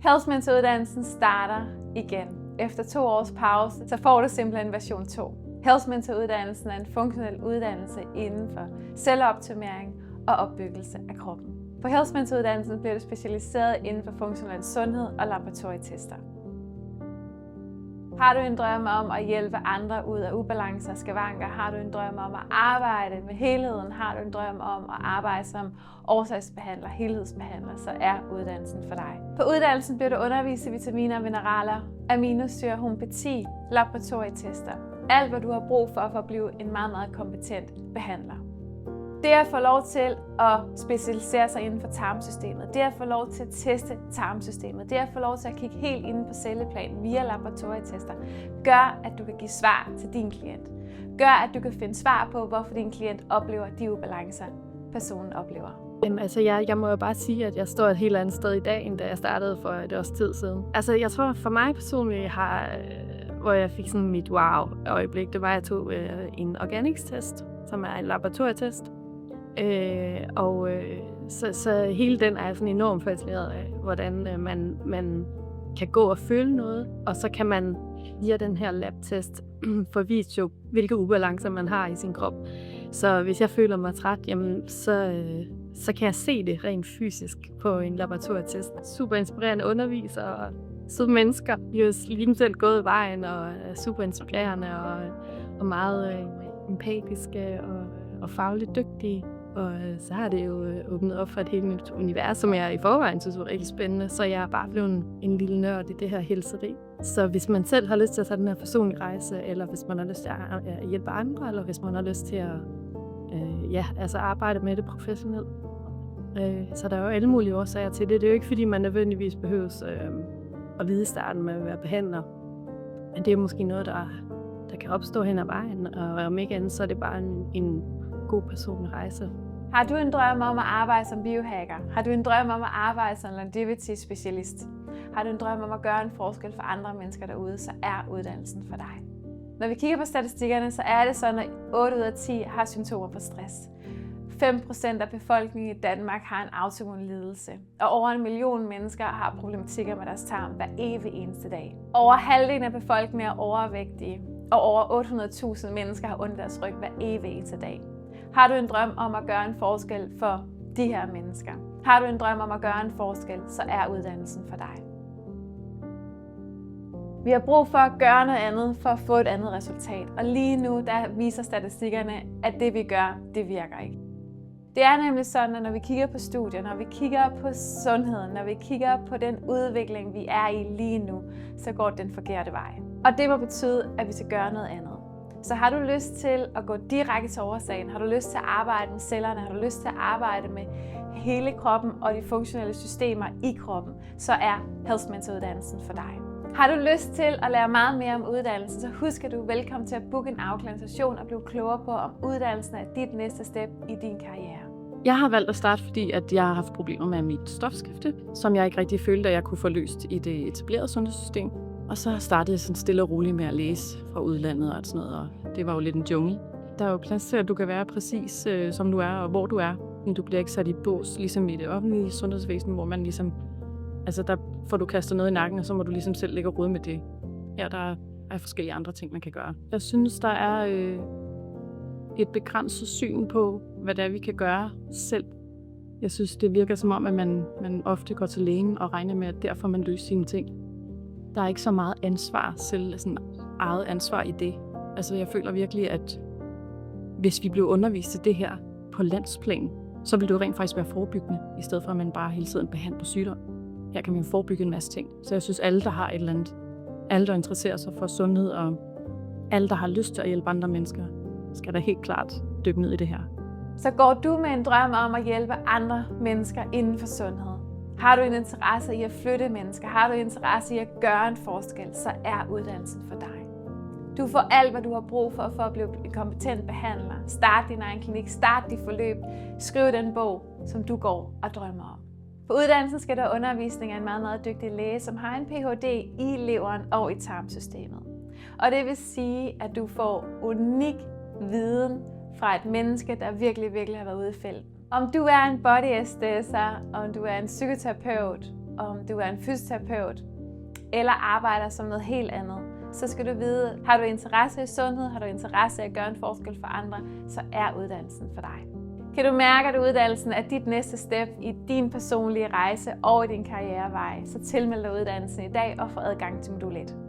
Health-mentoruddannelsen starter igen. Efter 2 års pause, så får du simpelthen version 2. Health-mentoruddannelsen er en funktionel uddannelse inden for selvoptimering og opbyggelse af kroppen. På Health-mentoruddannelsen bliver du specialiseret inden for funktionel sundhed og laboratorietester. Har du en drøm om at hjælpe andre ud af ubalancer og skavanker? Har du en drøm om at arbejde med helheden? Har du en drøm om at arbejde som årsagsbehandler, helhedsbehandler, så er uddannelsen for dig. På uddannelsen bliver du undervist i vitaminer og mineraler, aminosyre, homøopati, laboratorietester. Alt, hvad du har brug for at blive en meget, meget kompetent behandler. Det at få lov til at specialisere sig inden for tarmsystemet, det at få lov til at teste tarmsystemet, det at få lov til at kigge helt inde på celleplan via laboratorietester, gør, at du kan give svar til din klient. Gør, at du kan finde svar på, hvorfor din klient oplever de ubalancer, personen oplever. Jeg må jo bare sige, at jeg står et helt andet sted i dag, end da jeg startede for et års tid siden. Jeg tror for mig personligt hvor jeg fik sådan mit wow-øjeblik, det var, at jeg tog en organics-test, som er en laboratorietest. Så hele den er sådan enormt fascineret af, hvordan man kan gå og føle noget, og så kan man via den her lab-test få vist jo, hvilke ubalancer man har i sin krop. Så hvis jeg føler mig træt, jamen, så kan jeg se det rent fysisk på en laboratorietest. Super inspirerende underviser og søde mennesker. De er lige selv gået vejen og er super inspirerende og meget empatiske og fagligt dygtige. Og så har det jo åbnet op for et helt nyt univers, som jeg i forvejen synes var rigtig spændende. Så jeg er bare blevet en lille nørd i det her helseri. Så hvis man selv har lyst til at tage den her personlige rejse, eller hvis man har lyst til at hjælpe andre, eller hvis man har lyst til at arbejde med det professionelt. Så der er jo alle mulige årsager til det. Det er jo ikke, fordi man nødvendigvis behøves at vide i starten med at være behandler. Men det er måske noget, der kan opstå hen ad vejen, og om ikke andet, så er det bare en god personlig rejse. Har du en drøm om at arbejde som biohacker? Har du en drøm om at arbejde som longevity-specialist? Har du en drøm om at gøre en forskel for andre mennesker derude, så er uddannelsen for dig. Når vi kigger på statistikkerne, så er det sådan, at 8 ud af 10 har symptomer på stress. 5% af befolkningen i Danmark har en autoimmun lidelse, og over 1 million mennesker har problematikker med deres tarm hver evig eneste dag. Over halvdelen af befolkningen er overvægtige, og over 800.000 mennesker har ondt i deres ryg hver evig eneste dag. Har du en drøm om at gøre en forskel for de her mennesker? Har du en drøm om at gøre en forskel, så er uddannelsen for dig. Vi har brug for at gøre noget andet for at få et andet resultat, og lige nu der viser statistikkerne, at det vi gør, det virker ikke. Det er nemlig sådan, at når vi kigger på studier, når vi kigger på sundheden, når vi kigger på den udvikling, vi er i lige nu, så går den forkerte vej. Og det må betyde, at vi skal gøre noget andet. Så har du lyst til at gå direkte til årsagen, har du lyst til at arbejde med cellerne, har du lyst til at arbejde med hele kroppen og de funktionelle systemer i kroppen, så er Health-mentoruddannelsen for dig. Har du lyst til at lære meget mere om uddannelsen, så husk, at du er velkommen til at booke en afklassation og blive klogere på, om uddannelsen er dit næste step i din karriere. Jeg har valgt at starte, fordi at jeg har haft problemer med mit stofskifte, som jeg ikke rigtig følte, at jeg kunne få løst i det etablerede sundhedssystem. Og så startede jeg sådan stille og roligt med at læse fra udlandet og sådan noget, og det var jo lidt en jungle. Der er jo plads til, at du kan være præcis som du er, og hvor du er. Men du bliver ikke sat i bås, ligesom i det offentlige sundhedsvæsen, hvor man ligesom, der får du kastet noget i nakken, og så må du ligesom selv ligge og rode med det. Ja, der er forskellige andre ting, man kan gøre. Jeg synes, der er et begrænset syn på, hvad det er, vi kan gøre selv. Jeg synes, det virker som om, at man ofte går til lægen og regner med, at derfor man løser sine ting. Der er ikke så meget ansvar, selv sådan eget ansvar i det. Jeg føler virkelig, at hvis vi blev undervist til det her på landsplan, så ville det jo rent faktisk være forebyggende, i stedet for at man bare hele tiden behandler sygdom. Her kan man forebygge en masse ting. Så jeg synes, alle, der har et eller andet, alle, der interesserer sig for sundhed, og alle, der har lyst til at hjælpe andre mennesker, skal da helt klart dykke ned i det her. Så går du med en drøm om at hjælpe andre mennesker inden for sundhed? Har du en interesse i at flytte mennesker? Har du en interesse i at gøre en forskel, så er uddannelsen for dig. Du får alt, hvad du har brug for at blive en kompetent behandler. Start din egen klinik, start dit forløb, skriv den bog, som du går og drømmer om. På uddannelsen skal der undervisning af en meget, meget dygtig læge, som har en Ph.D. i leveren og i tarmsystemet. Og det vil sige, at du får unik viden fra et menneske, der virkelig har været ude i felten. Om du er en body esthetician, om du er en psykoterapeut, om du er en fysioterapeut eller arbejder som noget helt andet, så skal du vide, har du interesse i sundhed, har du interesse i at gøre en forskel for andre, så er uddannelsen for dig. Kan du mærke, at uddannelsen er dit næste step i din personlige rejse og i din karrierevej, så tilmeld dig uddannelsen i dag og få adgang til modul 1.